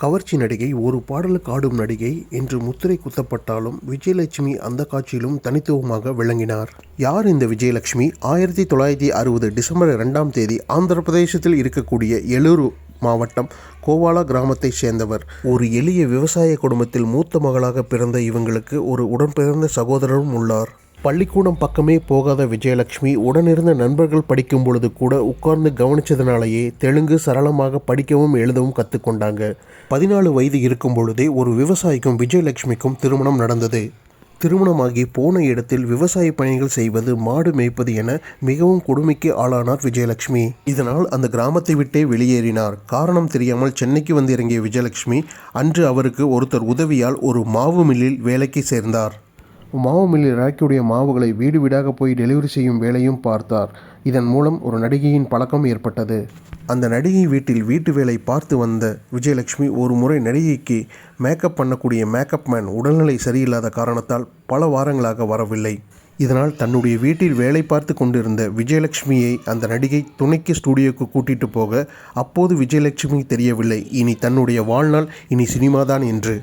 கவர்ச்சி நடிகை, ஒரு பாடலுக்கு ஆடும் நடிகை என்று முத்திரை குத்தப்பட்டாலும் விஜயலட்சுமி அந்த காட்சியிலும் தனித்துவமாக விளங்கினார். யார் இந்த விஜயலட்சுமி? 1960 டிசம்பர் 2ஆம் தேதி ஆந்திர பிரதேசத்தில் இருக்கக்கூடிய எலூரு மாவட்டம் கோவாலா கிராமத்தை சேர்ந்தவர். ஒரு எளிய விவசாய குடும்பத்தில் மூத்த மகளாக பிறந்த இவங்களுக்கு ஒரு உடன்பிறந்த சகோதரரும் உள்ளார். பள்ளிக்கூடம் பக்கமே போகாத விஜயலட்சுமி உடனிருந்த நண்பர்கள் படிக்கும் பொழுது கூட உட்கார்ந்து கவனிச்சதுனாலேயே தெலுங்கு சரளமாக படிக்கவும் எழுதவும் கற்றுக்கொண்டாங்க. 14 வயது இருக்கும் பொழுதே ஒரு விவசாயிக்கும் விஜயலட்சுமிக்கும் திருமணம் நடந்தது. திருமணமாகி போன இடத்தில் விவசாய பணிகள் செய்வது, மாடு மேய்ப்பது என மிகவும் கொடுமைக்கு ஆளானார் விஜயலட்சுமி. இதனால் அந்த கிராமத்தை விட்டே வெளியேறினார். காரணம் தெரியாமல் சென்னைக்கு வந்து இறங்கிய விஜயலட்சுமி அன்று அவருக்கு ஒருத்தர் உதவியால் ஒரு மாவு மில்லில் வேலைக்கு சேர்ந்தார். மாவு மில்லில் ராக்கியுடைய மாவுகளை வீடு வீடாக போய் டெலிவரி செய்யும் வேலையும் பார்த்தார். இதன் மூலம் ஒரு நடிகையின் பழக்கம் ஏற்பட்டது. அந்த நடிகை வீட்டில் வீட்டு வேலை பார்த்து வந்த விஜயலட்சுமி ஒரு முறை நடிகைக்கு மேக்கப் பண்ணக்கூடிய மேக்கப் மேன் உடல்நிலை சரியில்லாத காரணத்தால் பல வாரங்களாக வரவில்லை. இதனால் தன்னுடைய வீட்டில் வேலை பார்த்து கொண்டிருந்த விஜயலட்சுமியை அந்த நடிகை துணைக்கு ஸ்டூடியோக்கு கூட்டிட்டு போக அப்போது விஜயலட்சுமி தெரியவில்லை இனி தன்னுடைய வாழ்நாள் இனி சினிமாதான் என்று.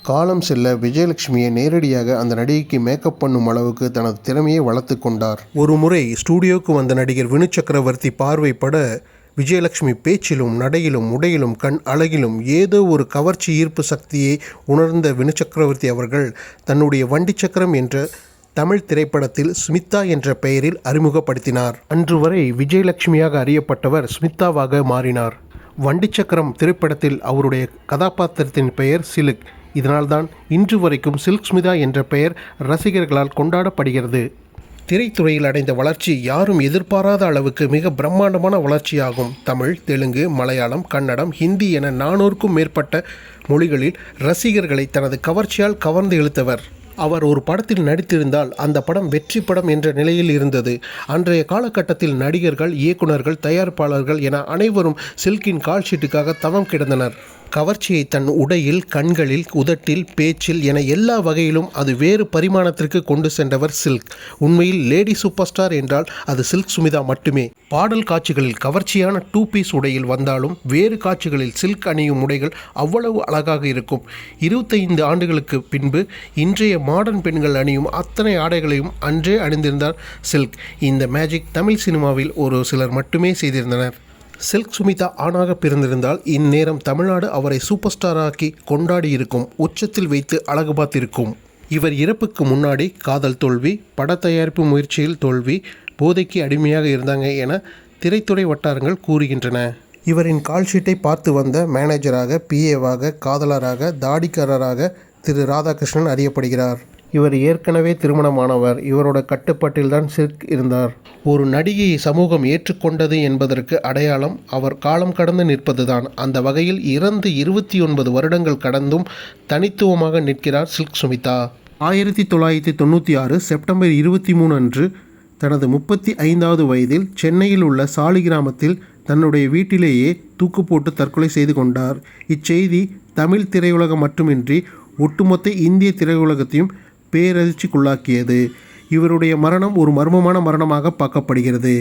காலம் செல்ல விஜயலட்சுமியை நேரடியாக அந்த நடிகைக்கு மேக்கப் பண்ணும் அளவுக்கு தனது திறமையை வளர்த்து கொண்டார். ஒரு முறை ஸ்டூடியோவுக்கு வந்த நடிகர் வினு சக்கரவர்த்தி பார்வைப்பட விஜயலட்சுமி பேச்சிலும் நடையிலும் உடையிலும் கண் அழகிலும் ஏதோ ஒரு கவர்ச்சி ஈர்ப்பு சக்தியை உணர்ந்த வினு சக்கரவர்த்தி அவர்கள் தன்னுடைய வண்டி சக்கரம் என்ற தமிழ் திரைப்படத்தில் ஸ்மிதா என்ற பெயரில் அறிமுகப்படுத்தினார். அன்று வரை விஜயலட்சுமியாக அறியப்பட்டவர் ஸ்மிதாவாக மாறினார். வண்டி சக்கரம் திரைப்படத்தில் அவருடைய கதாபாத்திரத்தின் பெயர் சிலுக். இதனால்தான் இன்று வரைக்கும் சில்க் ஸ்மிதா என்ற பெயர் ரசிகர்களால் கொண்டாடப்படுகிறது. திரைத்துறையில் அடைந்த வளர்ச்சி யாரும் எதிர்பாராத அளவுக்கு மிக பிரம்மாண்டமான வளர்ச்சியாகும். தமிழ், தெலுங்கு, மலையாளம், கன்னடம், ஹிந்தி என 400க்கும் மேற்பட்ட மொழிகளில் ரசிகர்களை தனது கவர்ச்சியால் கவர்ந்து இழுத்தவர். அவர் ஒரு படத்தில் நடித்திருந்தால் அந்த படம் வெற்றி படம் என்ற நிலையில் இருந்தது. அன்றைய காலகட்டத்தில் நடிகர்கள், இயக்குநர்கள், தயாரிப்பாளர்கள் என அனைவரும் சில்கின் கால்ஷீட்டுக்காக தவம் கிடந்தனர். கவர்ச்சியை தன் உடையில், கண்களில், உதட்டில், பேச்சில் என எல்லா வகையிலும் அது வேறு பரிமாணத்திற்கு கொண்டு சென்றவர் சில்க். உண்மையில் லேடி சூப்பர் ஸ்டார் என்றால் அது சில்க் ஸ்மிதா மட்டுமே. பாடல் காட்சிகளில் கவர்ச்சியான 2 பீஸ் உடையில் வந்தாலும் வேறு காட்சிகளில் சில்க் அணியும் உடைகள் அவ்வளவு அழகாக இருக்கும். 25 ஆண்டுகளுக்கு பின்பு இன்றைய மாடர்ன் பெண்கள் அணியும் அத்தனை ஆடைகளையும் அன்றே அணிந்திருந்தார் சில்க். இந்த மேஜிக் தமிழ் சினிமாவில் ஒரு சிலர் மட்டுமே செய்திருந்தனர். சில்க் ஸ்மிதா ஆணாக பிறந்திருந்தால் இந்நேரம் தமிழ்நாடு அவரை சூப்பர் ஸ்டாராக்கி கொண்டாடி இருக்கும், உச்சத்தில் வைத்து அழகு பார்த்திருக்கும். இவர் இறப்புக்கு முன்னாடி காதல் தோல்வி, பட தயாரிப்பு முயற்சியில் தோல்வி, போதைக்கு அடிமையாக இருந்தாங்க என திரைத்துறை வட்டாரங்கள் கூறுகின்றன. இவரின் கால்ஷீட்டை பார்த்து வந்த மேனேஜராக, பிஏவாக, காதலராக, தாடிக்காரராக திரு ராதாகிருஷ்ணன் அறியப்படுகிறார். இவர் ஏற்கனவே திருமணமானவர். இவரோட கட்டுப்பாட்டில்தான் சில்க் இருந்தார். ஒரு நடிகையை சமூகம் ஏற்றுக்கொண்டது என்பதற்கு அடையாளம் அவர் காலம் கடந்து நிற்பதுதான். அந்த வகையில் இறந்து 29 வருடங்கள் கடந்தும் தனித்துவமாக நிற்கிறார் சில்க் ஸ்மிதா. 1996 செப்டம்பர் 23 அன்று தனது 35வது வயதில் சென்னையில் உள்ள சாலிகிராமத்தில் தன்னுடைய வீட்டிலேயே தூக்கு போட்டு தற்கொலை செய்து கொண்டார். இச்செய்தி தமிழ் திரையுலகம் மட்டுமின்றி ஒட்டுமொத்த இந்திய திரையுலகத்தையும் பேரதிர்ச்சிக்குள்ளாக்கியது. இவருடைய மரணம் ஒரு மர்மமான மரணமாக பார்க்கப்படுகிறது.